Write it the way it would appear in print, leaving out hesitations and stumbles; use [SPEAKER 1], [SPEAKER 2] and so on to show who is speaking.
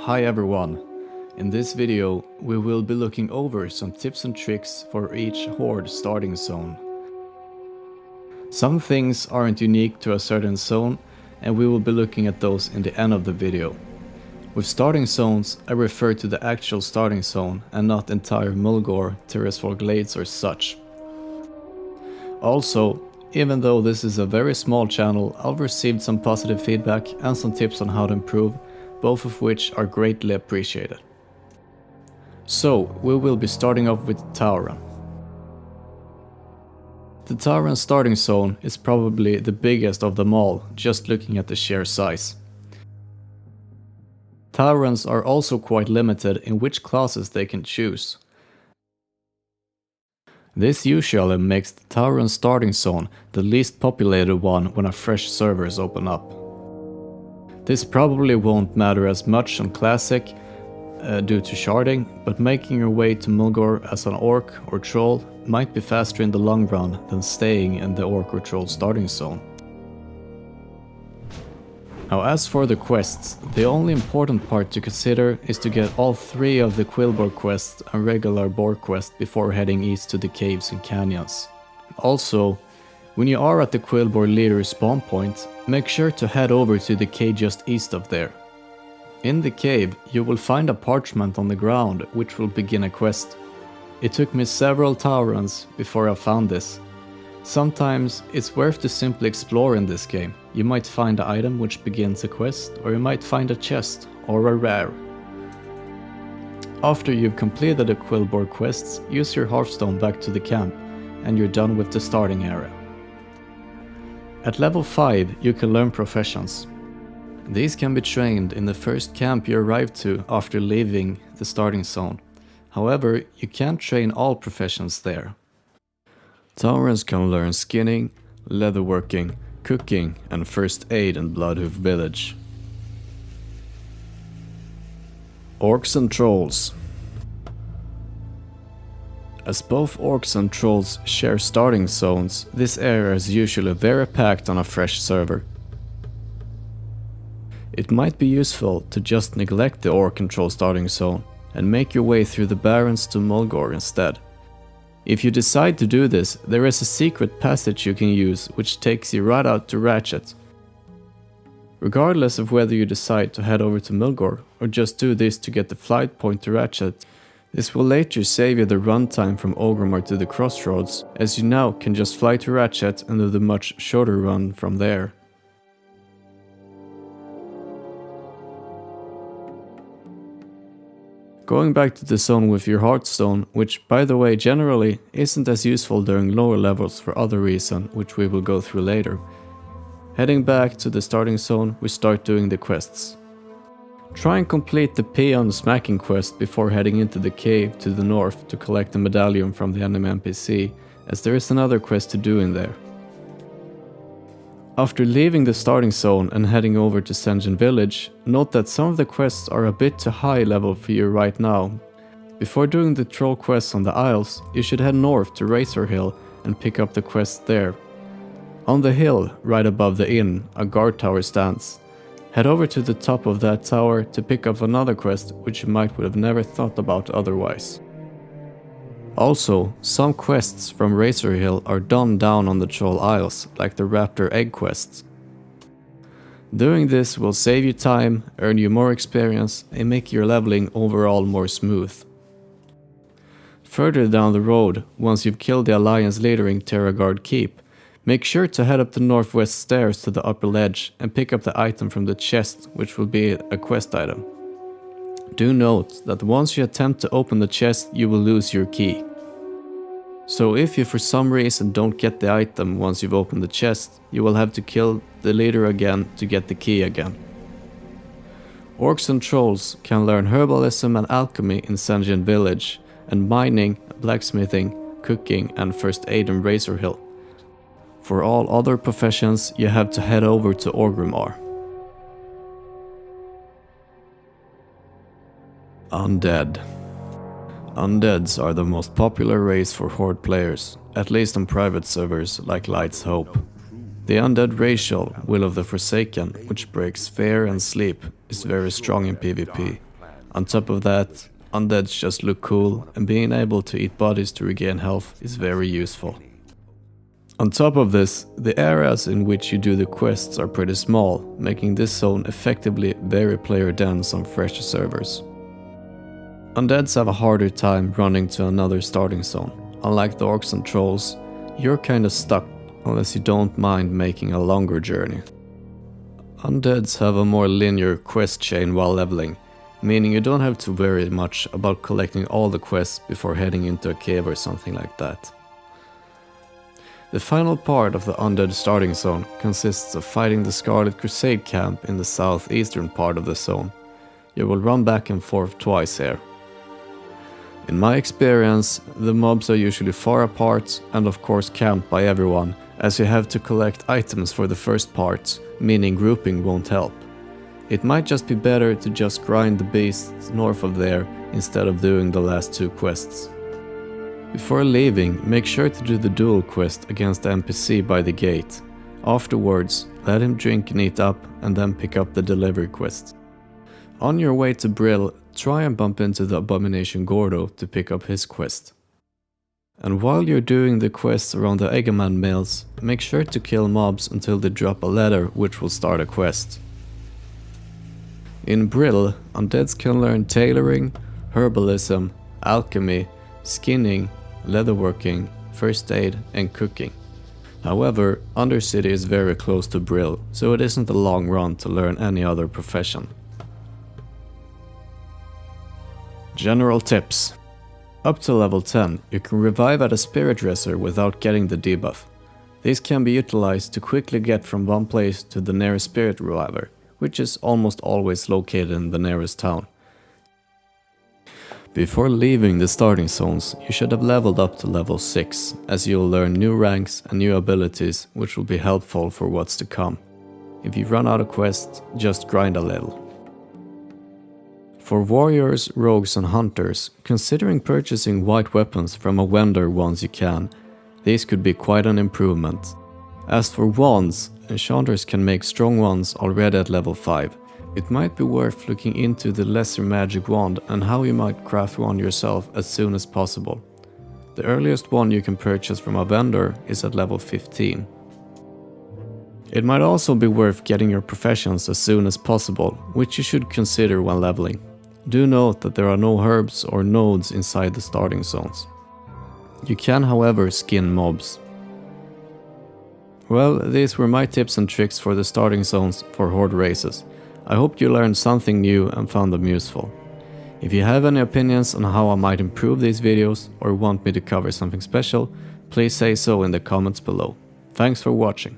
[SPEAKER 1] Hi everyone! In this video we will be looking over some tips and tricks for each Horde starting zone. Some things aren't unique to a certain zone and we will be looking at those in the end of the video. With starting zones I refer to the actual starting zone and not entire Mulgore, Terracefor Glades or such. Also, even though this is a very small channel, I've received some positive feedback and some tips on how to improve, both of which are greatly appreciated. So, we will be starting off with Tauren. The Tauren starting zone is probably the biggest of them all, just looking at the sheer size. Taurens are also quite limited in which classes they can choose. This usually makes the Tauren starting zone the least populated one when a fresh servers open up. This probably won't matter as much on Classic due to sharding, but making your way to Mulgore as an Orc or Troll might be faster in the long run than staying in the Orc or Troll starting zone. Now as for the quests, the only important part to consider is to get all 3 of the Quillboar quests and regular boar quest before heading east to the caves and canyons. Also, when you are at the Quillboar leader spawn point, make sure to head over to the cave just east of there. In the cave, you will find a parchment on the ground which will begin a quest. It took me several Taurens before I found this. Sometimes it's worth to simply explore in this game. You might find an item which begins a quest, or you might find a chest or a rare. After you've completed the Quillboar quests, use your Hearthstone back to the camp, and you're done with the starting area. At level 5 you can learn professions. These can be trained in the first camp you arrive to after leaving the starting zone. However, you can't train all professions there. Taurens can learn skinning, leatherworking, cooking and first aid in Bloodhoof village. Orcs and Trolls. As both Orcs and Trolls share starting zones, this area is usually very packed on a fresh server. It might be useful to just neglect the Orc and Troll starting zone and make your way through the Barrens to Mulgore instead. If you decide to do this, there is a secret passage you can use which takes you right out to Ratchet. Regardless of whether you decide to head over to Mulgore or just do this to get the flight point to Ratchet, this will later save you the runtime from Orgrimmar to the Crossroads, as you now can just fly to Ratchet and do the much shorter run from there. Going back to the zone with your Hearthstone, which by the way generally isn't as useful during lower levels for other reason, which we will go through later. Heading back to the starting zone, we start doing the quests. Try and complete the Peon Smacking quest before heading into the cave to the north to collect the medallion from the enemy NPC, as there is another quest to do in there. After leaving the starting zone and heading over to Sen'jin village, note that some of the quests are a bit too high level for you right now. Before doing the troll quests on the Isles, you should head north to Razor Hill and pick up the quest there. On the hill, right above the inn, a guard tower stands. Head over to the top of that tower to pick up another quest which you might would have never thought about otherwise. Also, some quests from Razor Hill are done down on the Troll Isles, like the Raptor Egg quests. Doing this will save you time, earn you more experience, and make your leveling overall more smooth. Further down the road, once you've killed the Alliance leader in Terragard Keep, make sure to head up the northwest stairs to the upper ledge and pick up the item from the chest, which will be a quest item. Do note that once you attempt to open the chest, you will lose your key. So if you for some reason don't get the item once you've opened the chest, you will have to kill the leader again to get the key again. Orcs and Trolls can learn herbalism and alchemy in Sen'jin village, and mining, blacksmithing, cooking and first aid in Razor Hill. For all other professions, you have to head over to Orgrimmar. Undead. Undeads are the most popular race for Horde players, at least on private servers like Light's Hope. The undead racial, Will of the Forsaken, which breaks fear and sleep, is very strong in PvP, On top of that, undeads just look cool, and being able to eat bodies to regain health is very useful. On top of this, the areas in which you do the quests are pretty small, making this zone effectively very player dense on fresher servers. Undeads have a harder time running to another starting zone. Unlike the orcs and trolls, you're kinda stuck unless you don't mind making a longer journey. Undeads have a more linear quest chain while leveling, meaning you don't have to worry much about collecting all the quests before heading into a cave or something like that. The final part of the Undead starting zone consists of fighting the Scarlet Crusade camp in the southeastern part of the zone. You will run back and forth twice here. In my experience, the mobs are usually far apart and of course camped by everyone, as you have to collect items for the first part, meaning grouping won't help. It might just be better to just grind the beasts north of there instead of doing the last two quests. Before leaving, make sure to do the duel quest against the NPC by the gate. Afterwards, let him drink and eat up and then pick up the delivery quest. On your way to Brill, try and bump into the Abomination Gordo to pick up his quest. And while you're doing the quests around the Eggman mills, make sure to kill mobs until they drop a letter which will start a quest. In Brill, undeads can learn tailoring, herbalism, alchemy, skinning, leatherworking, first aid and cooking. However, Undercity is very close to Brill, so it isn't a long run to learn any other profession. General tips. Up to level 10, you can revive at a spirit dresser without getting the debuff. These can be utilized to quickly get from one place to the nearest spirit reviver, which is almost always located in the nearest town. Before leaving the starting zones, you should have leveled up to level 6, as you will learn new ranks and new abilities which will be helpful for what's to come. If you run out of quests, just grind a little. For warriors, rogues and hunters, considering purchasing white weapons from a vendor once you can, these could be quite an improvement. As for wands, enchanters can make strong ones already at level 5. It might be worth looking into the lesser magic wand and how you might craft one yourself as soon as possible. The earliest one you can purchase from a vendor is at level 15. It might also be worth getting your professions as soon as possible, which you should consider when leveling. Do note that there are no herbs or nodes inside the starting zones. You can, however, skin mobs. Well, these were my tips and tricks for the starting zones for Horde races. I hope you learned something new and found them useful. If you have any opinions on how I might improve these videos or want me to cover something special, please say so in the comments below. Thanks for watching.